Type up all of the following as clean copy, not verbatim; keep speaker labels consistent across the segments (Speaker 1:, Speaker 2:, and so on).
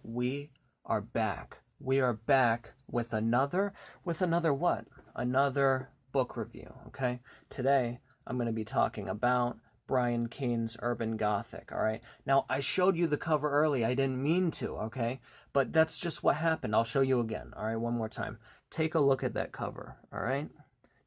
Speaker 1: we are back. We are back with another what? Another book review, okay? Today, I'm going to be talking about Brian Keene's Urban Gothic, all right? Now, I showed you the cover early. I didn't mean to, okay? But that's just what happened. I'll show you again, all right? One more time. Take a look at that cover, all right?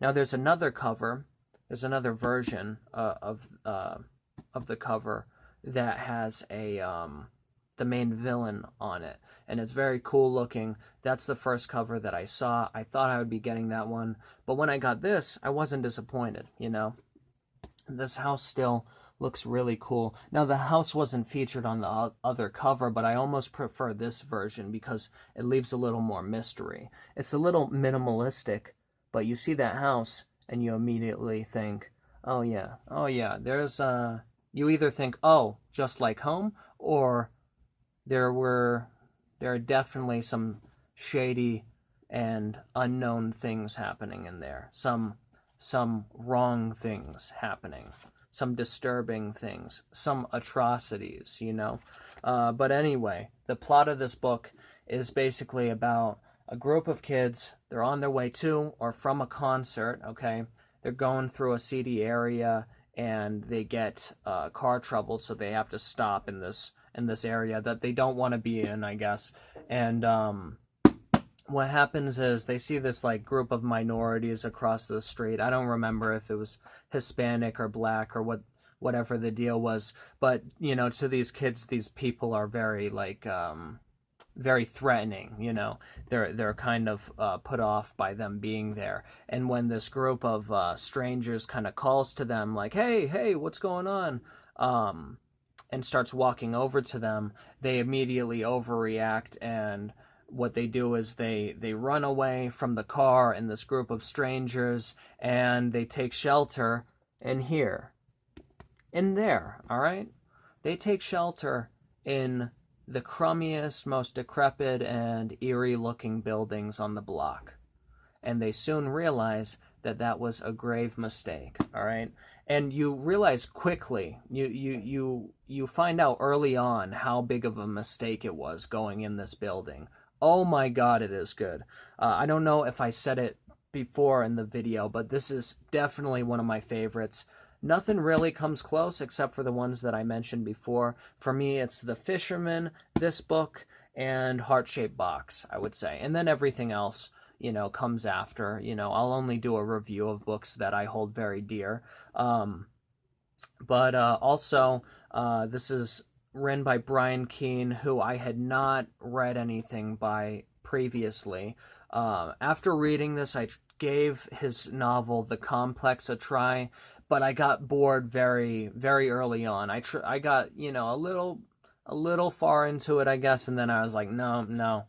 Speaker 1: Now, there's another cover. There's another version of the cover that has the main villain on it, and it's very cool looking. That's the first cover that I saw. I thought I would be getting that one, but when I got this, I wasn't disappointed, you know. This house still looks really cool. Now, the house wasn't featured on the other cover, but I almost prefer this version because it leaves a little more mystery. It's a little minimalistic, but you see that house and you immediately think, oh yeah, there's you either think, oh, just like home, or there are definitely some shady and unknown things happening in there. Some wrong things happening, some disturbing things, some atrocities, you know. But anyway, the plot of this book is basically about a group of kids. They're on their way to or from a concert, okay? They're going through a seedy area and they get car trouble, so they have to stop in this area that they don't want to be in, I guess. And what happens is they see this like group of minorities across the street. I don't remember if it was Hispanic or black or whatever the deal was, but you know, to these kids, these people are very like very threatening, you know. They're kind of put off by them being there. And when this group of strangers kind of calls to them like, hey, what's going on? And starts walking over to them, they immediately overreact, and what they do is they run away from the car and this group of strangers, and they take shelter in there, all right? They take shelter in the crummiest, most decrepit and eerie-looking buildings on the block. And they soon realize that that was a grave mistake, all right? And you realize quickly, you find out early on how big of a mistake it was going in this building. Oh my God, it is good. I don't know if I said it before in the video, but this is definitely one of my favorites. Nothing really comes close except for the ones that I mentioned before. For me, it's The Fisherman, this book, and Heart-Shaped Box, I would say. And then everything else, you know, comes after. You know, I'll only do a review of books that I hold very dear. But also, this is written by Brian Keene, who I had not read anything by previously. After reading this, I gave his novel The Complex a try, but I got bored very, very early on. I got, you know, a little far into it, I guess, and then I was like, no.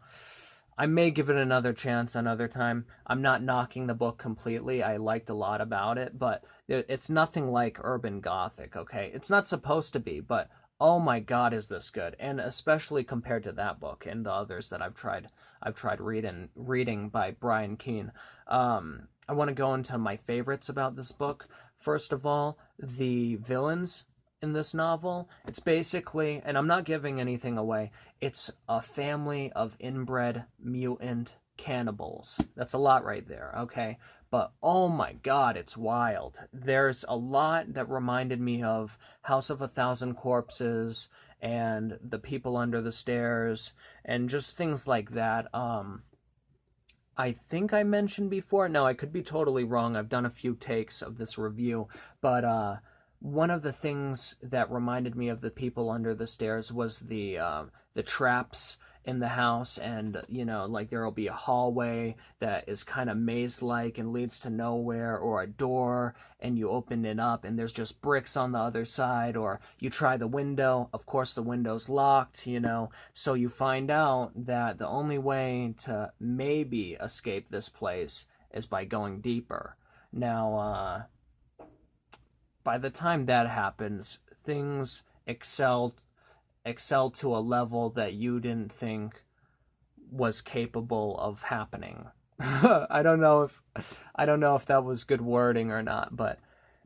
Speaker 1: I may give it another chance another time. I'm not knocking the book completely. I liked a lot about it, but it's nothing like Urban Gothic, okay? It's not supposed to be, but oh my God, is this good? And especially compared to that book and the others that I've tried reading by Brian Keene. I want to go into my favorites about this book. First of all, the villains in this novel. It's basically, and I'm not giving anything away, it's a family of inbred mutant cannibals. That's a lot right there, okay? But oh my God, it's wild. There's a lot that reminded me of House of a Thousand Corpses and The People Under the Stairs and just things like that. I think I mentioned before, no, I could be totally wrong. I've done a few takes of this review, but one of the things that reminded me of The People Under the Stairs was the traps in the house, and you know, like there'll be a hallway that is kind of maze-like and leads to nowhere, or a door and you open it up and there's just bricks on the other side, or you try the window, of course the window's locked, you know, so you find out that the only way to maybe escape this place is by going deeper. Now, by the time that happens, things excel to a level that you didn't think was capable of happening. I don't know if that was good wording or not, but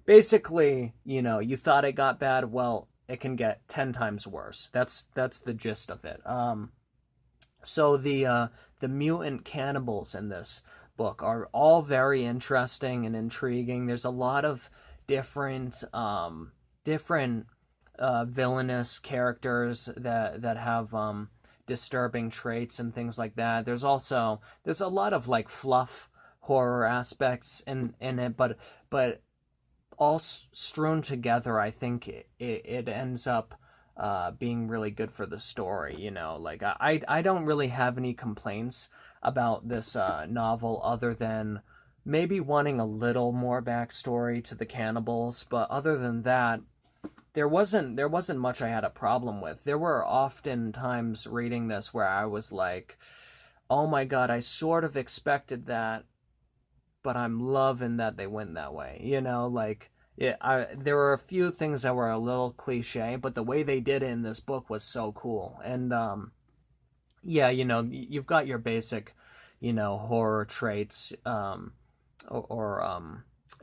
Speaker 1: basically, you know, you thought it got bad, well, it can get 10 times worse. That's the gist of it. So the mutant cannibals in this book are all very interesting and intriguing. There's a lot of different different villainous characters that have disturbing traits and things like that. There's a lot of like fluff horror aspects in it, but all strewn together, I think it ends up being really good for the story. You know, like I don't really have any complaints about this novel other than maybe wanting a little more backstory to the cannibals. But other than that, there wasn't much I had a problem with. There were often times reading this where I was like, "Oh my god, I sort of expected that, but I'm loving that they went that way." You know, like yeah, there were a few things that were a little cliche, but the way they did it in this book was so cool. And yeah, you know, you've got your basic, you know, horror traits or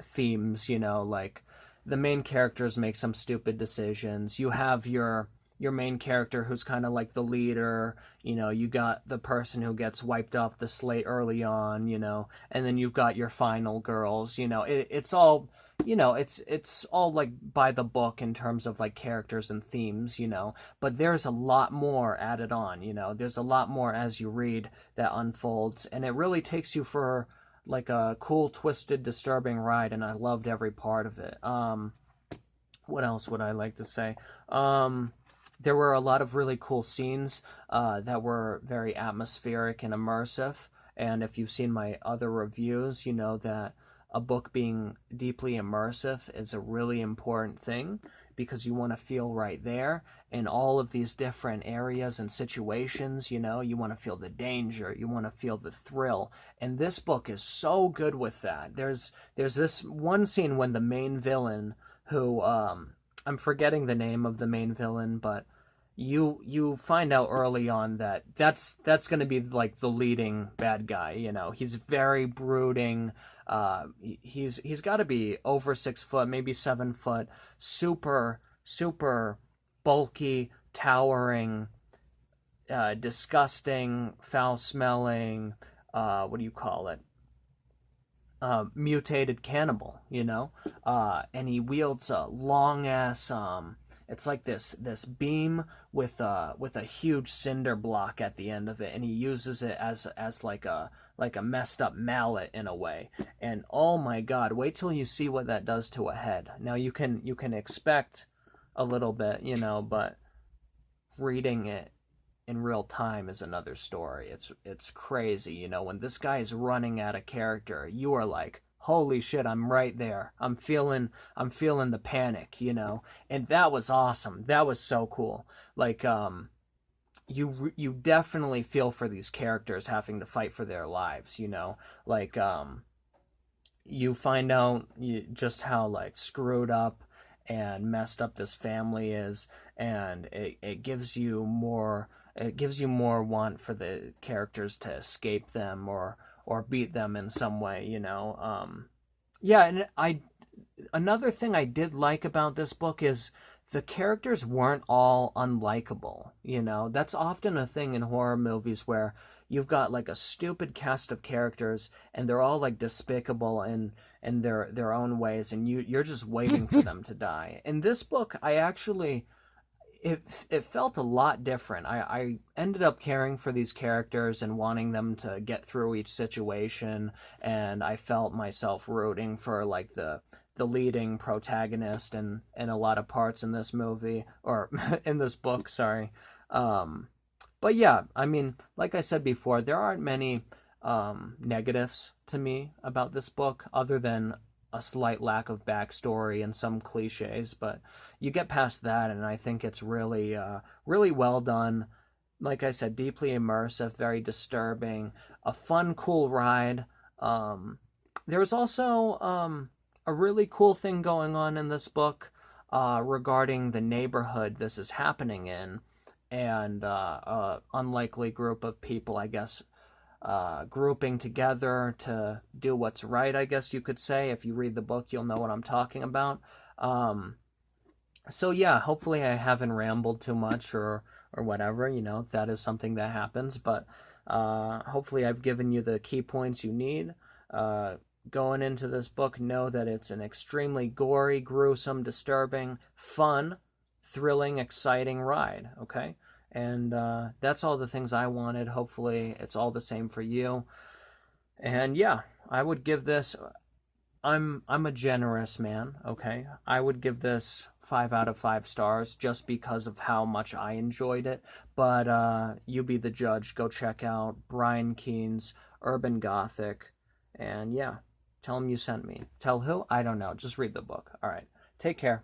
Speaker 1: themes. You know, like the main characters make some stupid decisions. You have your main character who's kind of like the leader. You know, you got the person who gets wiped off the slate early on, you know, and then you've got your final girls. You know, it's all, you know, it's all like by the book in terms of like characters and themes, you know, but there's a lot more added on. You know, there's a lot more as you read that unfolds, and it really takes you for like a cool, twisted, disturbing ride, and I loved every part of it. What else would I like to say? There were a lot of really cool scenes that were very atmospheric and immersive. And if you've seen my other reviews, you know that a book being deeply immersive is a really important thing because you want to feel right there in all of these different areas and situations. You know, you want to feel the danger, you want to feel the thrill. And this book is so good with that. There's this one scene when the main villain, who I'm forgetting the name of the main villain, but you find out early on that that's going to be like the leading bad guy. You know, he's very brooding. He's got to be over 6 foot, maybe 7 foot, super bulky, towering, disgusting, foul smelling. What do you call it? Mutated cannibal, you know, and he wields a long ass it's like this beam with a huge cinder block at the end of it, and he uses it as like a messed up mallet in a way. And oh my god, wait till you see what that does to a head. Now you can expect a little bit, you know, but reading it in real time is another story. It's crazy, you know, when this guy is running at a character, you are like, holy shit, I'm right there. I'm feeling the panic, you know. And that was awesome. That was so cool. Like you definitely feel for these characters having to fight for their lives, you know. Like you find out just how like screwed up and messed up this family is, and it gives you more want for the characters to escape them or beat them in some way, you know. Yeah, and I another thing I did like about this book is the characters weren't all unlikable. You know, that's often a thing in horror movies where you've got like a stupid cast of characters and they're all like despicable in their own ways, and you're just waiting for them to die. In this book, I actually it felt a lot different. I ended up caring for these characters and wanting them to get through each situation, and I felt myself rooting for like the leading protagonist and a lot of parts in this movie or in this book, sorry. Um, but yeah, I mean, like I said before, there aren't many negatives to me about this book other than a slight lack of backstory and some cliches, but you get past that, and I think it's really well done. Like I said, deeply immersive, very disturbing, a fun, cool ride. There was also a really cool thing going on in this book regarding the neighborhood this is happening in, and unlikely group of people, I guess, grouping together to do what's right, I guess you could say. If you read the book, you'll know what I'm talking about. So yeah, hopefully I haven't rambled too much or whatever, that is something that happens. But hopefully I've given you the key points you need. Going into this book, know that it's an extremely gory, gruesome, disturbing, fun, thrilling, exciting ride, okay? And that's all the things I wanted. Hopefully it's all the same for you. And yeah, I would give this, I'm a generous man, okay? I would give this 5 out of 5 stars just because of how much I enjoyed it. But you be the judge. Go check out Brian Keene's Urban Gothic. And yeah, tell him you sent me. Tell who? I don't know. Just read the book. All right. Take care.